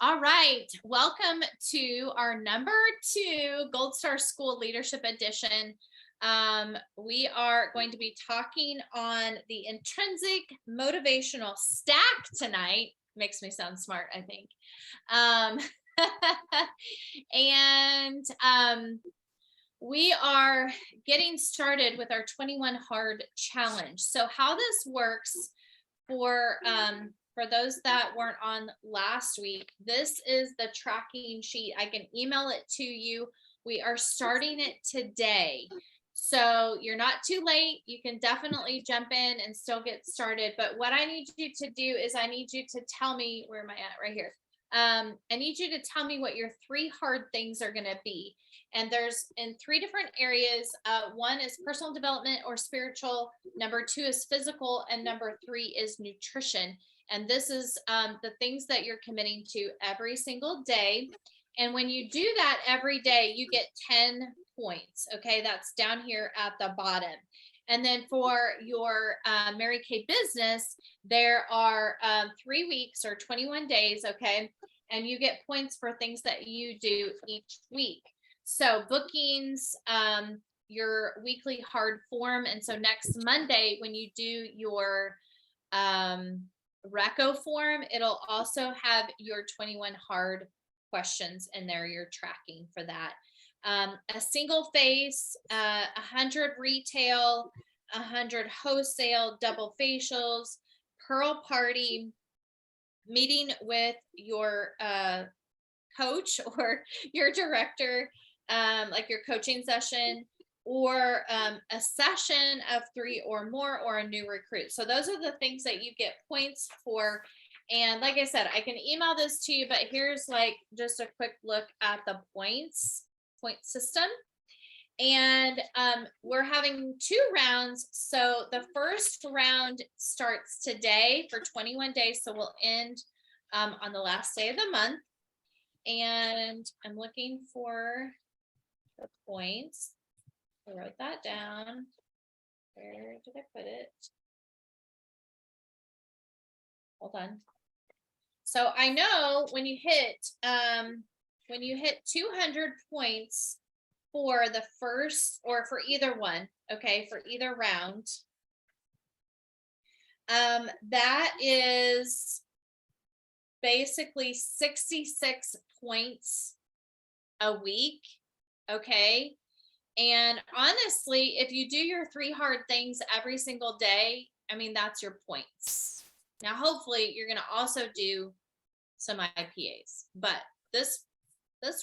All right. Welcome to our number 2 Gold Star School Leadership Edition. We are going to be talking on the intrinsic motivational stack tonight. Makes me sound smart, I think. Um, and we are getting started with our 21 hard challenge. So, how this works for those that weren't on last week, this is the tracking sheet. I can email it to you. We are starting it today. So you're not too late. You can definitely jump in and still get started. But what I need you to do is I need you to tell me, where am I at? Right here. I need you to tell me what your 3 hard things are going to be. And there's in 3 different areas. One is personal development or spiritual. Number 2 is physical. And number 3 is nutrition. And this is the things that you're committing to every single day. And when you do that every day, you get 10 points. Okay, that's down here at the bottom. And then for your Mary Kay business, there are 3 weeks or 21 days. Okay. And you get points for things that you do each week. So bookings, your weekly hard form. And so next Monday, when you do your Reco form, it'll also have your 21 hard questions in there. You're tracking for that. A single face, 100 retail, 100 wholesale, double facials, pearl party, meeting with your coach or your director, like your coaching session, or a session of 3 or more, or a new recruit. So those are the things that you get points for. And like I said, I can email this to you, but here's like just a quick look at the point system. And we're having 2 rounds. So the first round starts today for 21 days. So we'll end on the last day of the month. And I'm looking for the points. I wrote that down. Where did I put it? Hold on. So I know when you hit 200 points for the first, or for either one, okay, for either round, that is basically 66 points a week, okay? And honestly, if you do your 3 hard things every single day, I mean, that's your points. Now, hopefully you're going to also do some IPAs, but this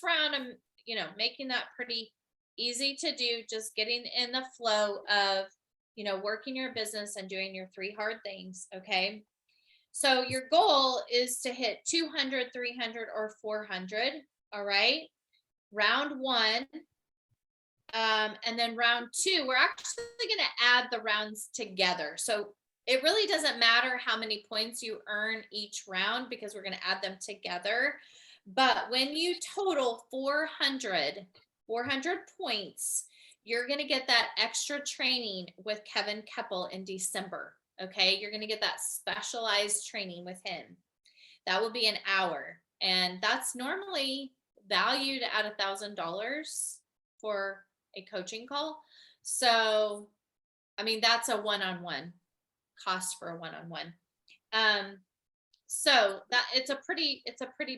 round, I'm, making that pretty easy to do, just getting in the flow of, working your business and doing your 3 hard things. Okay. So your goal is to hit 200, 300, or 400. All right. Round 1. And then round 2, we're actually going to add the rounds together. So it really doesn't matter how many points you earn each round, because we're going to add them together. But when you total 400 points, you're going to get that extra training with Kevin Keppel in December. Okay. You're going to get that specialized training with him. That will be an hour. And that's normally valued at $1,000 for a coaching call. So, I mean, that's a one-on-one cost for a one-on-one. So that it's a pretty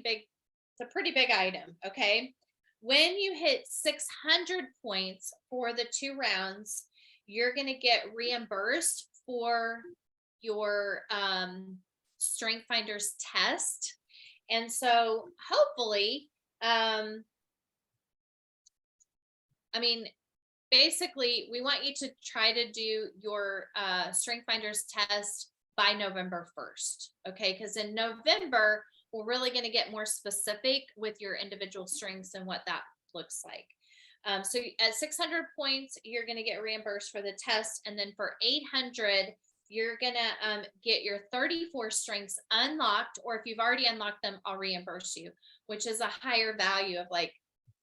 big item. Okay. When you hit 600 points for the 2 rounds, you're going to get reimbursed for your Strength Finders test. And so hopefully, basically, we want you to try to do your Strength Finders test by November 1st. Okay. Because in November, we're really going to get more specific with your individual strengths and what that looks like. So at 600 points, you're going to get reimbursed for the test. And then for 800, you're going to get your 34 strengths unlocked, or if you've already unlocked them, I'll reimburse you, which is a higher value of like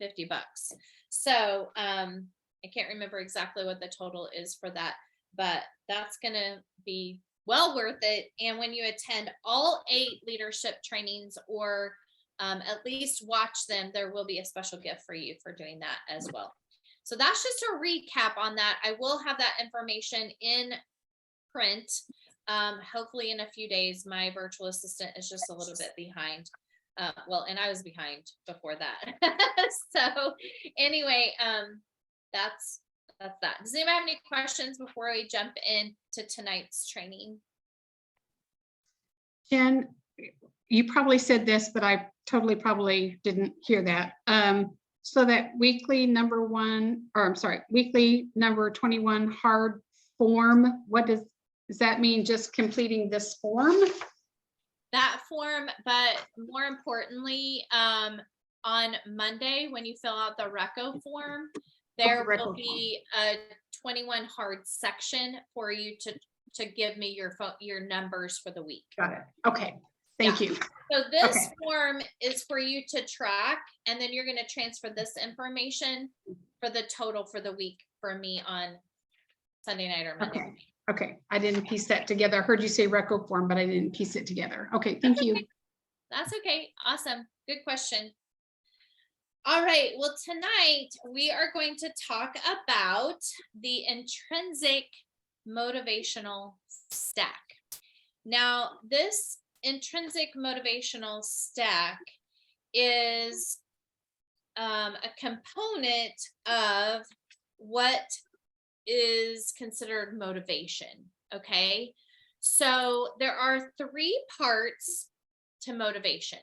$50. So I can't remember exactly what the total is for that, but that's going to be well worth it. And when you attend all 8 leadership trainings or at least watch them. There will be a special gift for you for doing that as well. So that's just a recap on that. I will have that information in print. Hopefully in a few days. My virtual assistant is just a little bit behind. Well, and I was behind before that. So anyway, that's that. Does anybody have any questions before we jump into tonight's training? Jen, you probably said this, but I totally probably didn't hear that. So that weekly number 21 hard form, what does that mean? Just completing this form? That form, but more importantly, on Monday, when you fill out the Reco form, there will be a 21 hard section for you to give me your numbers for the week. Got it. Okay. Thank you. So this form is for you to track, and then you're going to transfer this information for the total for the week for me on Sunday night or Monday night. Okay. I didn't piece that together. I heard you say Reco form, but I didn't piece it together. Okay. Thank you. That's okay. Awesome. Good question. All right. Well, tonight we are going to talk about the intrinsic motivational stack. Now, this intrinsic motivational stack is a component of what is considered motivation. Okay. So there are 3 parts to motivation.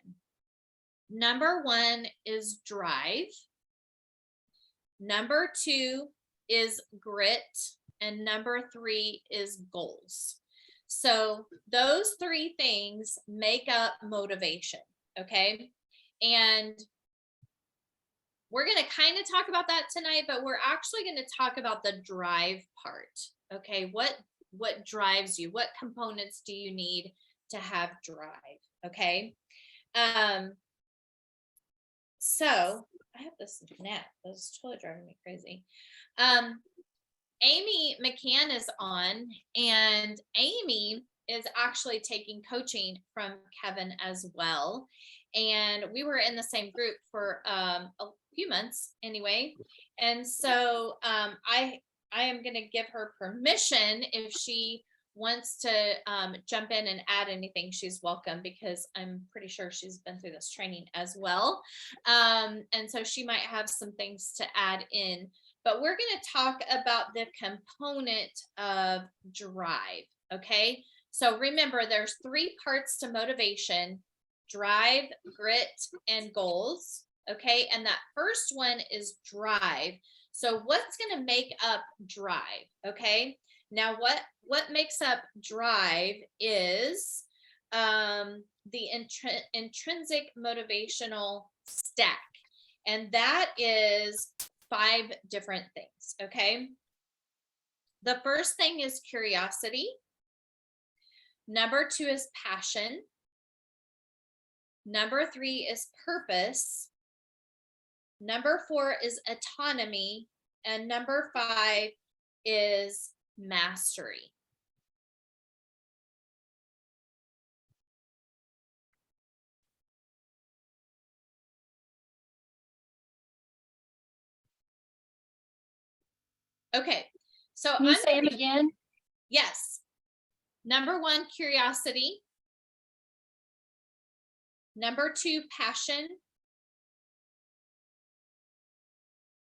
Number 1 is drive. Number 2 is grit. And number 3 is goals. So those 3 things make up motivation. Okay. And we're going to kind of talk about that tonight, but we're actually going to talk about the drive part. Okay. What drives you? What components do you need to have drive? Okay. So I have this gnat that's totally driving me crazy. Amy McCann is on, and Amy is actually taking coaching from Kevin as well. And we were in the same group for a few months anyway. And so I am going to give her permission if she wants to jump in and add anything. She's welcome, because I'm pretty sure she's been through this training as well. And so she might have some things to add in. But we're going to talk about the component of drive. Okay. So remember, there's 3 parts to motivation: drive, grit, and goals. Okay. And that first one is drive. So what's going to make up drive? Okay. Now what makes up drive is the intrinsic motivational stack. And that is 5 different things. Okay. The first thing is curiosity. Number 2 is passion. Number 3 is purpose. Number 4 is autonomy. And number 5 is mastery. Okay, so Can you say them again? Yes. Number 1, curiosity. Number 2, passion.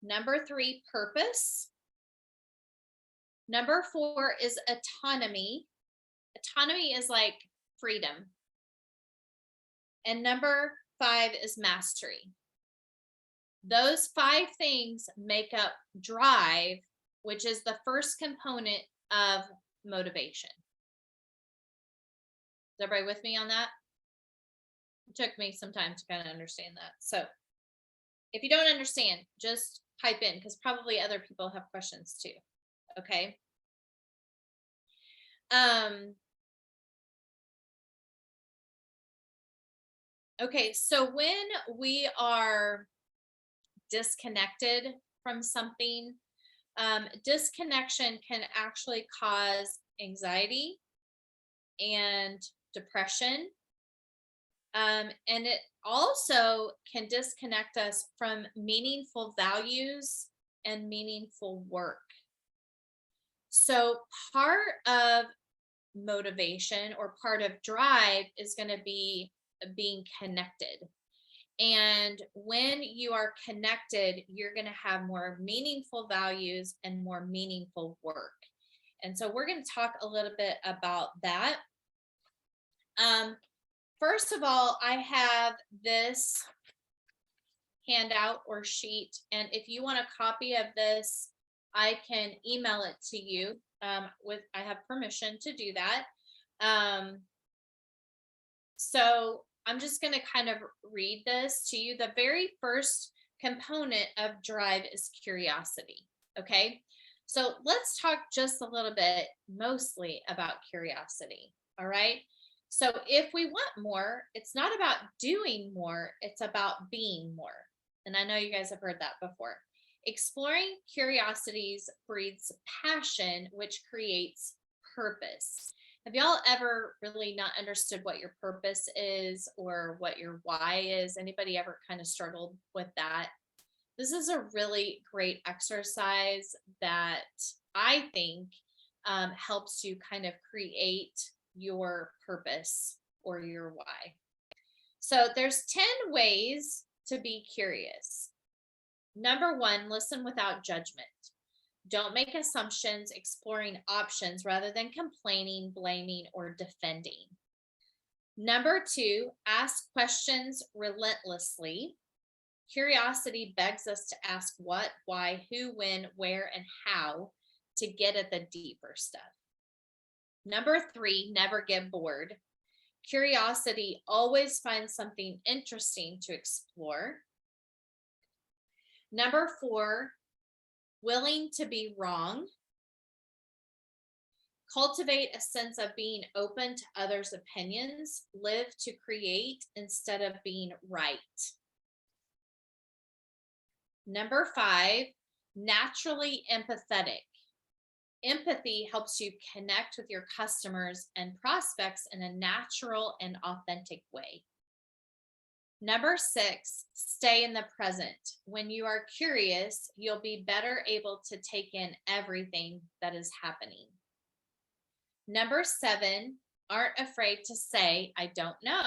Number 3, purpose. Number 4 is autonomy. Autonomy is like freedom. And number 5 is mastery. Those 5 things make up drive, which is the first component of motivation. Is everybody with me on that? It took me some time to kind of understand that. So if you don't understand, just type in, because probably other people have questions too. Okay. Okay, so when we are disconnected from something, disconnection can actually cause anxiety and depression And it also can disconnect us from meaningful values and meaningful work. So, part of motivation or part of drive is going to be being connected. And when you are connected, you're going to have more meaningful values and more meaningful work. And so, we're going to talk a little bit about that. First of all, I have this handout or sheet, and if you want a copy of this, I can email it to you. I have permission to do that. So I'm just going to kind of read this to you. The very first component of drive is curiosity. Okay. So let's talk just a little bit mostly about curiosity. All right. So if we want more, it's not about doing more, it's about being more. And I know you guys have heard that before. Exploring curiosities breeds passion, which creates purpose. Have y'all ever really not understood what your purpose is or what your why is? Anybody ever kind of struggled with that? This is a really great exercise that I think helps you kind of create your purpose or your why. So there's 10 ways to be curious. Number 1, listen without judgment. Don't make assumptions, exploring options rather than complaining, blaming, or defending. Number 2, ask questions relentlessly. Curiosity begs us to ask what, why, who, when, where, and how to get at the deeper stuff. Number 3, never get bored. Curiosity always finds something interesting to explore. Number 4, willing to be wrong. Cultivate a sense of being open to others' opinions. Live to create instead of being right. Number 5, naturally empathetic. Empathy helps you connect with your customers and prospects in a natural and authentic way. Number 6, stay in the present. When you are curious, you'll be better able to take in everything that is happening. Number 7, aren't afraid to say, I don't know.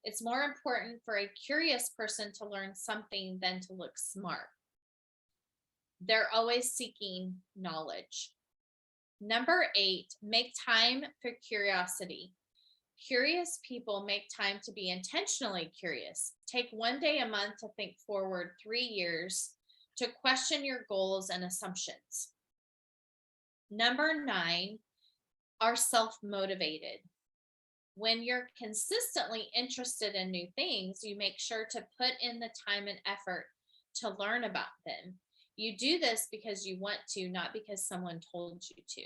It's more important for a curious person to learn something than to look smart. They're always seeking knowledge. Number 8, make time for curiosity. Curious people make time to be intentionally curious. Take 1 day a month to think forward 3 years, to question your goals and assumptions. Number 9, are self-motivated. When you're consistently interested in new things, you make sure to put in the time and effort to learn about them. You do this because you want to, not because someone told you to.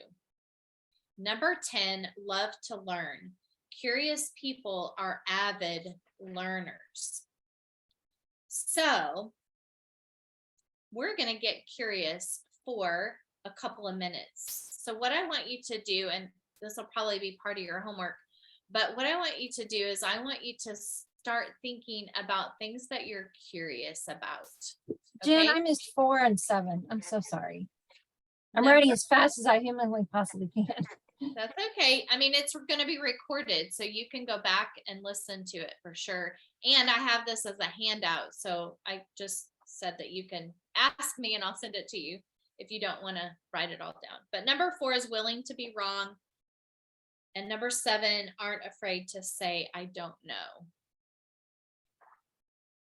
Number 10, love to learn. Curious people are avid learners. So we're going to get curious for a couple of minutes. So what I want you to do, and this will probably be part of your homework, but what I want you to do is I want you to start thinking about things that you're curious about. Jen, Okay? I missed 4 and 7. I'm so sorry. I'm No. writing as fast as I humanly possibly can. That's okay. I mean, it's going to be recorded, so you can go back and listen to it for sure. And I have this as a handout, so I just said that you can ask me and I'll send it to you if you don't want to write it all down. But number 4 is willing to be wrong. And number 7, aren't afraid to say, I don't know.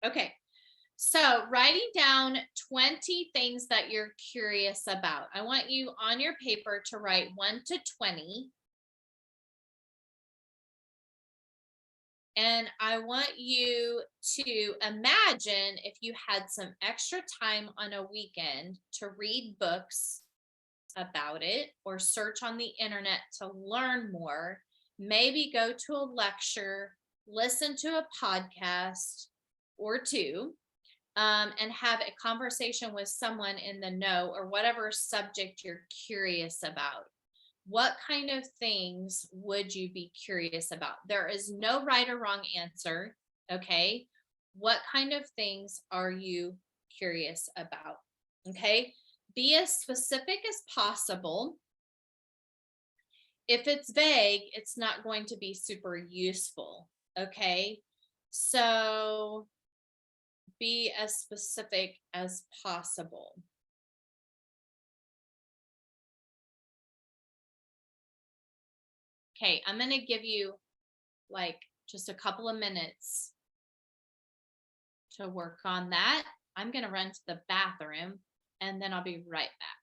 Okay. So writing down 20 things that you're curious about. I want you on your paper to write 1 to 20. And I want you to imagine if you had some extra time on a weekend to read books about it or search on the internet to learn more, maybe go to a lecture, listen to a podcast or two, and have a conversation with someone in the know or whatever subject you're curious about. what kind of things would you be curious about? There is no right or wrong answer. Okay. What kind of things are you curious about? Okay. Be as specific as possible. If it's vague, it's not going to be super useful. Okay. So be as specific as possible. Okay, I'm going to give you like just a couple of minutes to work on that. I'm going to run to the bathroom and then I'll be right back.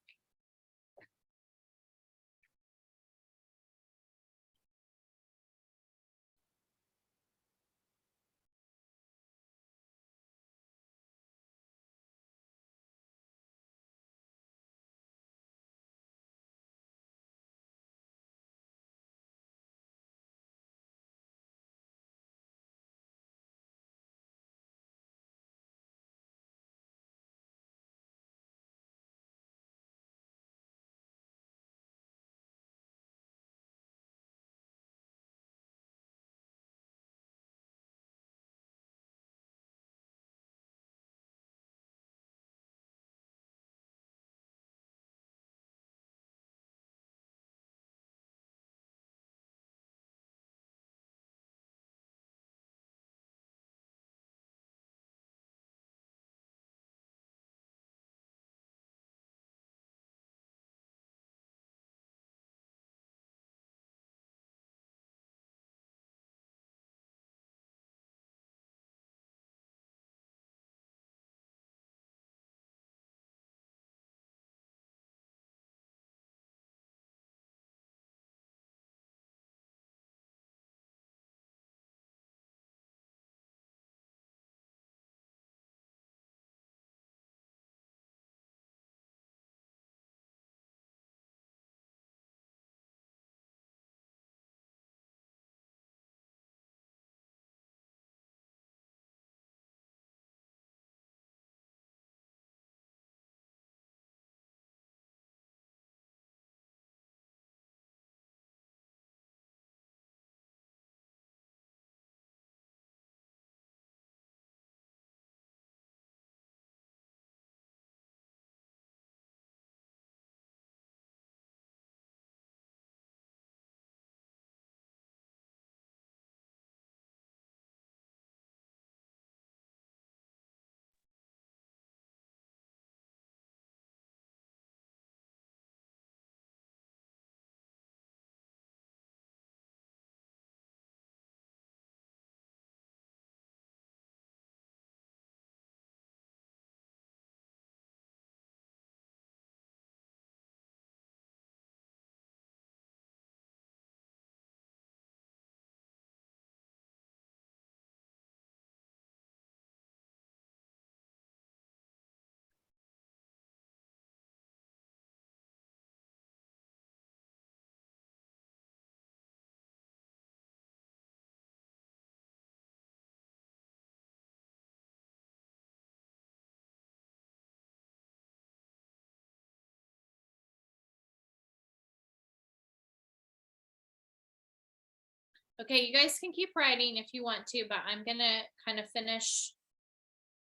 Okay, you guys can keep writing if you want to, but I'm going to kind of finish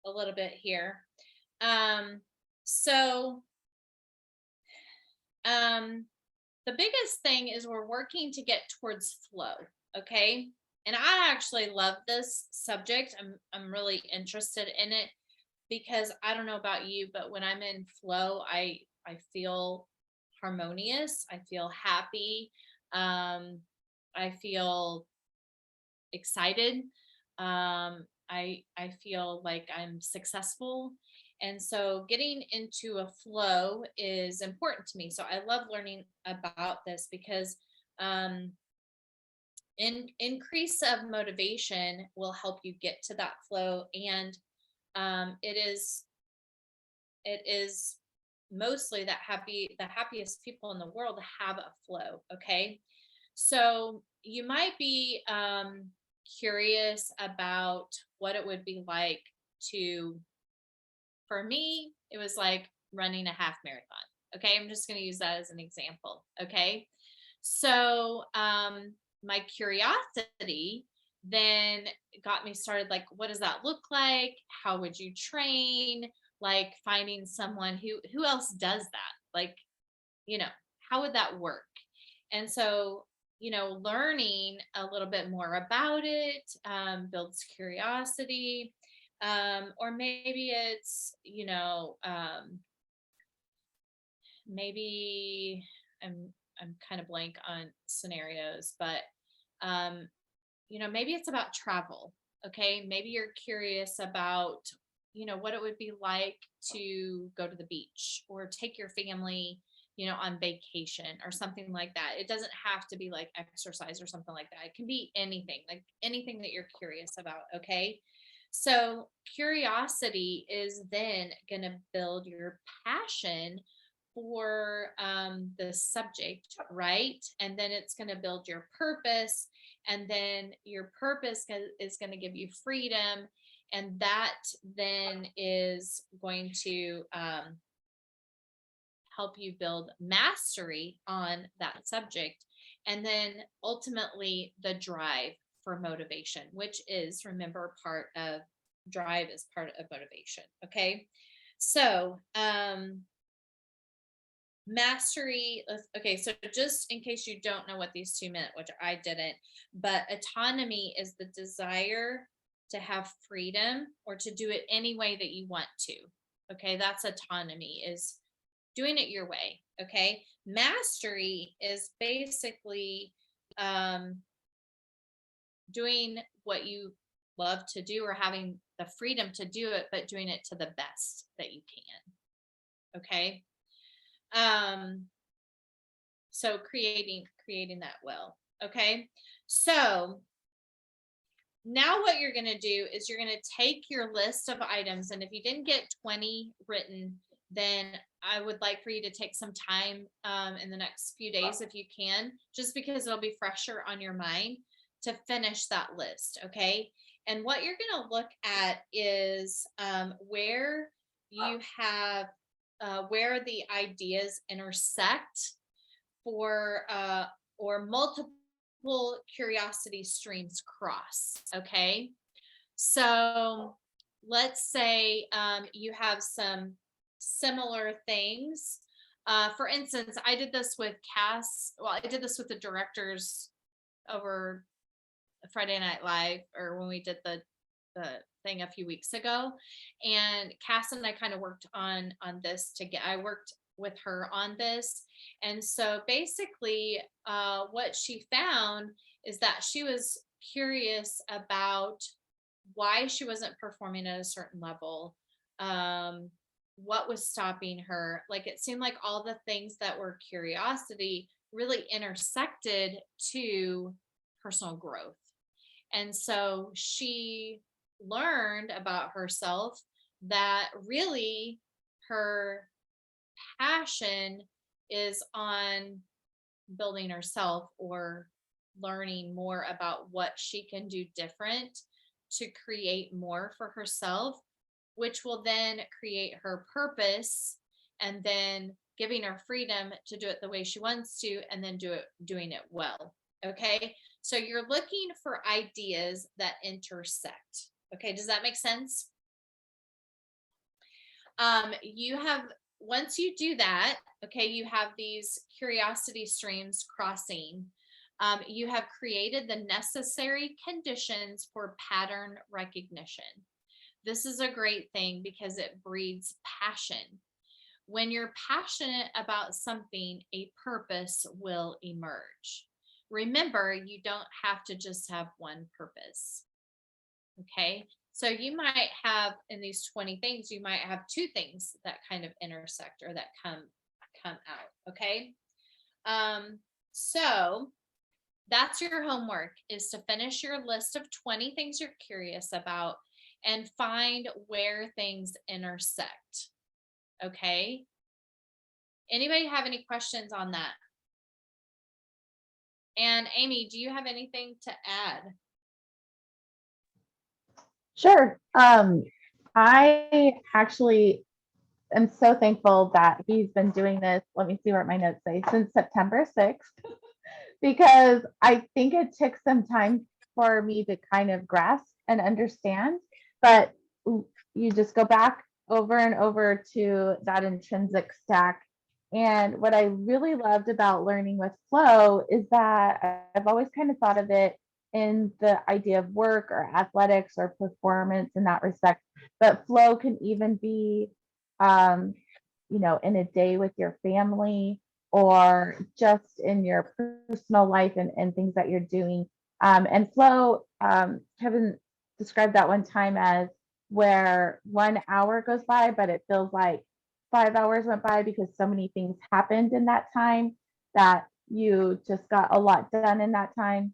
a little bit here. So the biggest thing is we're working to get towards flow. Okay. And I actually love this subject. I'm really interested in it because I don't know about you, but when I'm in flow, I feel harmonious. I feel happy. I feel excited. I feel like I'm successful. And so getting into a flow is important to me. So I love learning about this because increase of motivation will help you get to that flow. And it is mostly the happiest people in the world have a flow. Okay. So you might be curious about what it would be like to, for me, it was like running a half marathon. Okay. I'm just going to use that as an example. Okay. So my curiosity then got me started, like, what does that look like? How would you train? Like finding someone who else does that? Like, you know, how would that work? And so, learning a little bit more about it builds curiosity. Or maybe it's, maybe I'm kind of blank on scenarios, but um, maybe it's about travel. Okay, maybe you're curious about, what it would be like to go to the beach or take your family, on vacation or something like that. It doesn't have to be like exercise or something like that. It can be anything, like anything that you're curious about. Okay. So curiosity is then going to build your passion for the subject, right? And then it's going to build your purpose. And then your purpose is going to give you freedom. And that then is going to help you build mastery on that subject. And then ultimately, the drive for motivation, which is, remember, part of drive is part of motivation. Okay. So, mastery. Okay, so just in case you don't know what these two meant, which I didn't, but autonomy is the desire to have freedom or to do it any way that you want to. Okay, that's autonomy, is doing it your way. Okay, mastery is basically doing what you love to do or having the freedom to do it, but doing it to the best that you can. Okay. So creating that will. Okay. So now what you're going to do is you're going to take your list of items, and if you didn't get 20 written, then I would like for you to take some time in the next few days, if you can, just because it'll be fresher on your mind to finish that list. Okay. And what you're going to look at is where you have where the ideas intersect for or multiple curiosity streams cross. Okay. So let's say you have some similar things. For instance, I did this with Cass. Well, I did this with the directors over Friday Night Live, or when we did the thing a few weeks ago, and Cass and I kind of worked on this together. I worked with her on this, and so basically, what she found is that she was curious about why she wasn't performing at a certain level. What was stopping her? Like, it seemed like all the things that were curiosity really intersected to personal growth. And so she learned about herself that really her passion is on building herself or learning more about what she can do different to create more for herself, which will then create her purpose, and then giving her freedom to do it the way she wants to, and then doing it well. Okay. So you're looking for ideas that intersect. Okay. Does that make sense? You have, once you do that, okay, you have these curiosity streams crossing. You have created the necessary conditions for pattern recognition. This is a great thing because it breeds passion. When you're passionate about something, a purpose will emerge. Remember, you don't have to just have one purpose. Okay. So you might have, in these 20 things, you might have 2 things that kind of intersect or that come out. Okay. So that's your homework, is to finish your list of 20 things you're curious about and find where things intersect. Okay. Anybody have any questions on that? And Amy, do you have anything to add? Sure. I actually am so thankful that he's been doing this. Let me see what my notes say, since September 6th. because I think it took some time for me to kind of grasp and understand. But you just go back over and over to that intrinsic stack. And what I really loved about learning with flow is that I've always kind of thought of it in the idea of work or athletics or performance in that respect. But flow can even be, in a day with your family or just in your personal life and things that you're doing. And flow, Kevin described that one time as where 1 hour goes by, but it feels like 5 hours went by because so many things happened in that time that you just got a lot done in that time.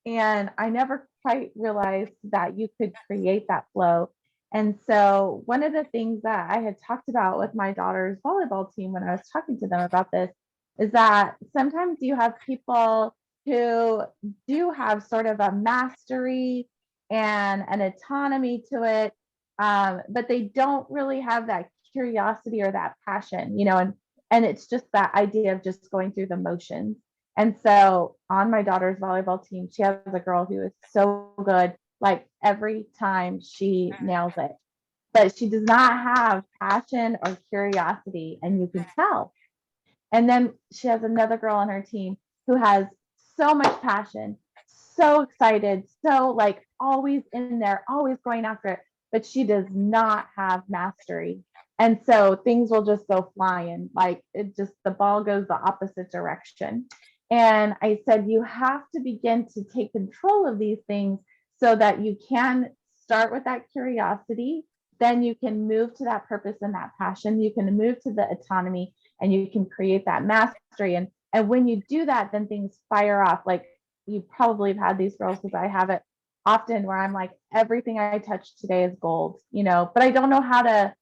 And I never quite realized that you could create that flow. And so, one of the things that I had talked about with my daughter's volleyball team when I was talking to them about this is that sometimes you have people who do have sort of a mastery and an autonomy to it, but they don't really have that curiosity or that passion, and it's just that idea of just going through the motions. And so on my daughter's volleyball team, she has a girl who is so good. Like every time she nails it, but she does not have passion or curiosity, and you can tell. And then she has another girl on her team who has so much passion, so excited, so like always in there, always going after it, but she does not have mastery. And so things will just go flying, like the ball goes the opposite direction. And I said, you have to begin to take control of these things so that you can start with that curiosity. Then you can move to that purpose and that passion. You can move to the autonomy and you can create that mastery. And when you do that, then things fire off. Like you probably have had these girls, because I have it often, where I'm like, everything I touch today is gold, but I don't know how to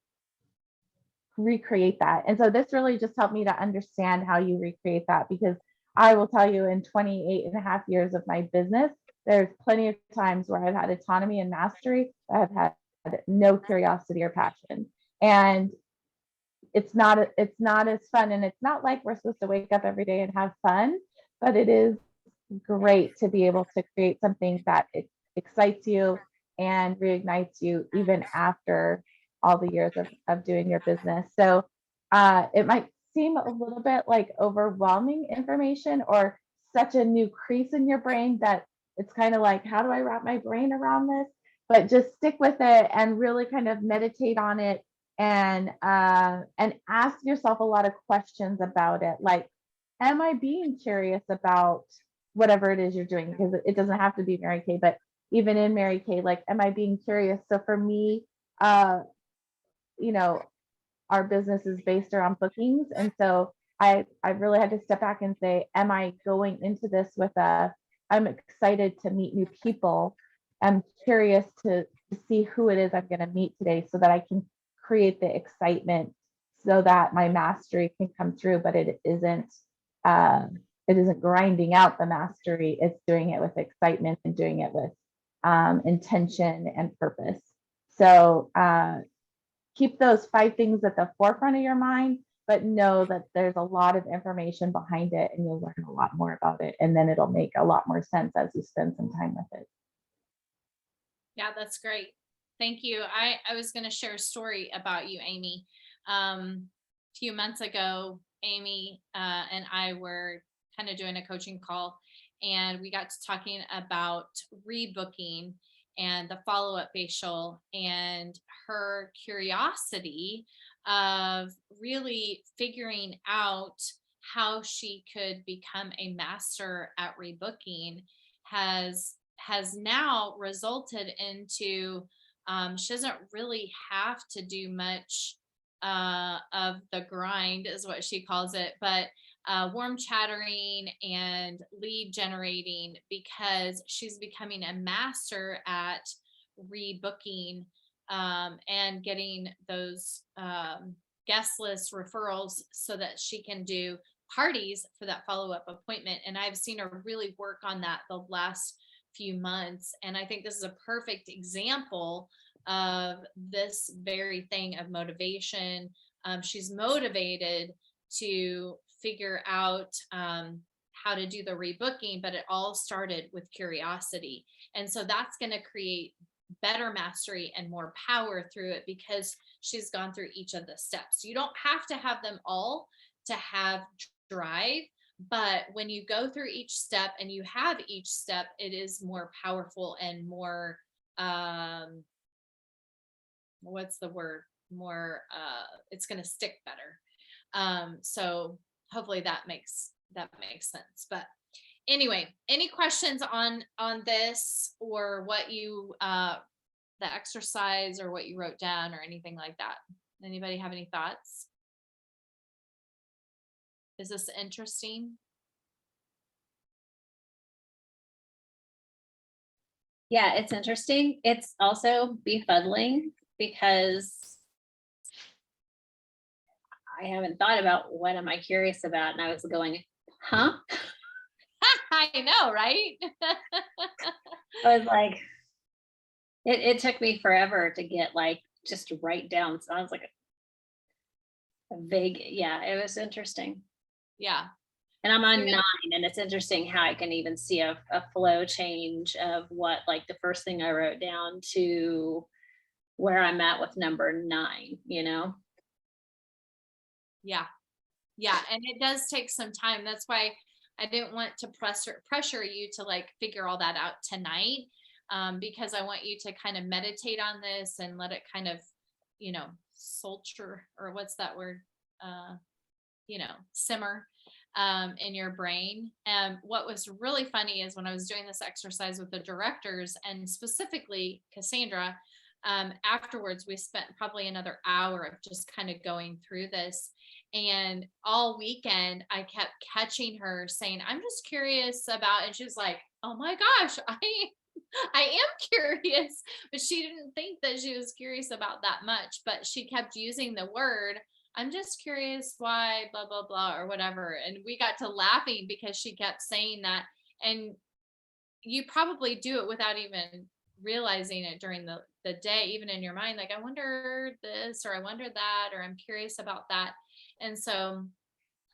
recreate that. And so this really just helped me to understand how you recreate that, because I will tell you, in 28 and a half years of my business, there's plenty of times where I've had autonomy and mastery. I've had no curiosity or passion. And it's not as fun. And it's not like we're supposed to wake up every day and have fun, but it is great to be able to create something that excites you and reignites you even after all the years of doing your business. So it might seem a little bit like overwhelming information or such a new crease in your brain that it's kind of like, how do I wrap my brain around this? But just stick with it and really kind of meditate on it, and ask yourself a lot of questions about it. Like, am I being curious about whatever it is you're doing? Because it doesn't have to be Mary Kay, but even in Mary Kay, like, am I being curious? So for me, you know, our business is based around bookings. And so I really had to step back and say, am I going into this with I'm excited to meet new people. I'm curious to see who it is I'm going to meet today so that I can create the excitement so that my mastery can come through, but it isn't grinding out the mastery. It's doing it with excitement and doing it with intention and purpose. So keep those 5 things at the forefront of your mind, but know that there's a lot of information behind it and you'll learn a lot more about it. And then it'll make a lot more sense as you spend some time with it. Yeah, that's great. Thank you. I was going to share a story about you, Amy. A few months ago, Amy and I were kind of doing a coaching call, and we got to talking about rebooking and the follow-up facial, and her curiosity of really figuring out how she could become a master at rebooking has now resulted into she doesn't really have to do much of the grind, is what she calls it, but warm chattering and lead generating, because she's becoming a master at rebooking and getting those guest list referrals so that she can do parties for that follow-up appointment. And I've seen her really work on that the last few months. And I think this is a perfect example of this very thing of motivation. She's motivated to figure out how to do the rebooking, but it all started with curiosity. And so that's going to create better mastery and more power through it, because she's gone through each of the steps. You don't have to have them all to have drive, but when you go through each step and you have each step, it is more powerful and more, what's the word? More, it's going to stick better. So hopefully that makes sense. But anyway, any questions on this, or what you, the exercise, or what you wrote down, or anything like that? Anybody have any thoughts? Is this interesting? Yeah, it's interesting. It's also befuddling because I haven't thought about what am I curious about. And I was going, huh? I know, right? I was like, it took me forever to get like, just to write down. Sounds like a vague, yeah, it was interesting. Yeah. And I'm on You're 9, and it's interesting how I can even see a flow change of what, like the first thing I wrote down to where I'm at with number 9, you know? Yeah. Yeah. And it does take some time. That's why I didn't want to pressure you to like figure all that out tonight. Because I want you to kind of meditate on this and let it kind of, you know, soldier, or what's that word? You know, simmer in your brain. And what was really funny is when I was doing this exercise with the directors, and specifically Cassandra, afterwards we spent probably another hour of just kind of going through this. And all weekend I kept catching her saying, I'm just curious about, and she was like, oh my gosh, I am curious, but she didn't think that she was curious about that much, but she kept using the word, I'm just curious why, blah, blah, blah, or whatever. And we got to laughing because she kept saying that. And you probably do it without even realizing it during the day, even in your mind, like, I wonder this, or I wonder that, or I'm curious about that. And so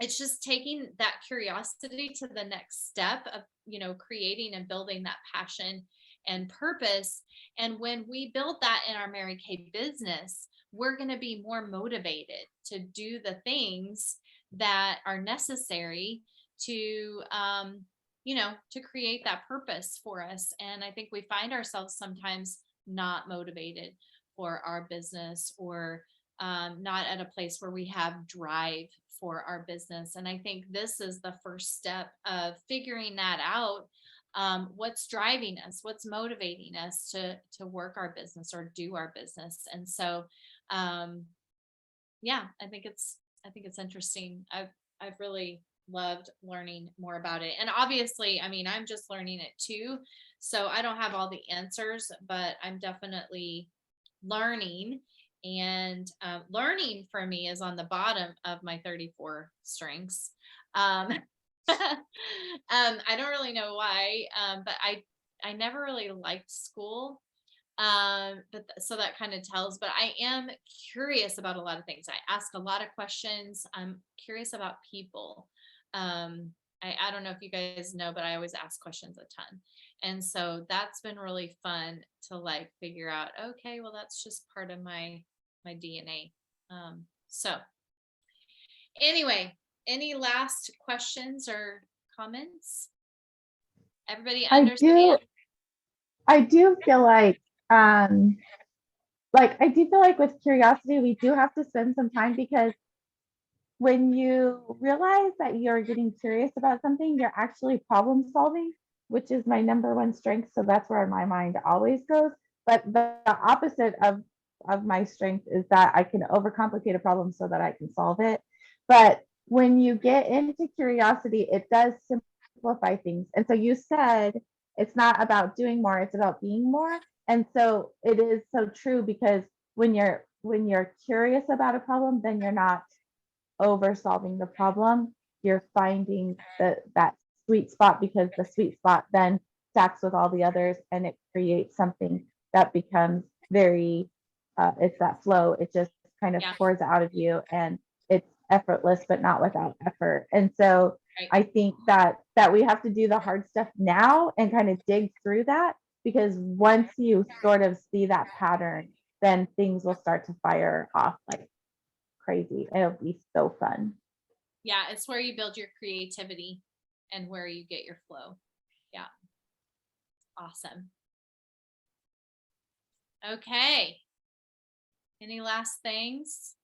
it's just taking that curiosity to the next step of, you know, creating and building that passion and purpose. And when we build that in our Mary Kay business, we're going to be more motivated to do the things that are necessary to, you know, to create that purpose for us. And I think we find ourselves sometimes not motivated for our business, or not at a place where we have drive for our business. And I think this is the first step of figuring that out. What's driving us, what's motivating us to work our business or do our business. And so yeah, I think it's interesting. I've really loved learning more about it. And obviously, I mean, I'm just learning it too, so I don't have all the answers, but I'm definitely learning. And learning for me is on the bottom of my 34 strengths. I don't really know why, but I never really liked school. But so that kind of tells, but I am curious about a lot of things. I ask a lot of questions. I'm curious about people. I don't know if you guys know, but I always ask questions a ton. And so that's been really fun to like figure out, okay, well, that's just part of my DNA. So anyway, any last questions or comments? Everybody understand? I do feel like with curiosity, we do have to spend some time, because when you realize that you're getting curious about something, you're actually problem solving, which is my number one strength. So that's where my mind always goes. But the opposite of my strength is that I can overcomplicate a problem so that I can solve it. But when you get into curiosity, it does simplify things. And so you said it's not about doing more, it's about being more. And so it is so true, because when you're curious about a problem, then you're not over solving the problem. You're finding that sweet spot, because the sweet spot then stacks with all the others, and it creates something that becomes very it's that flow. It just kind of pours out of you, and it's effortless but not without effort. And so Right. I think that that we have to do the hard stuff now and kind of dig through that, because once you sort of see that pattern, then things will start to fire off like crazy. It'll be so fun. Yeah, it's where you build your creativity and where you get your flow. Yeah. Awesome. Okay. Any last things?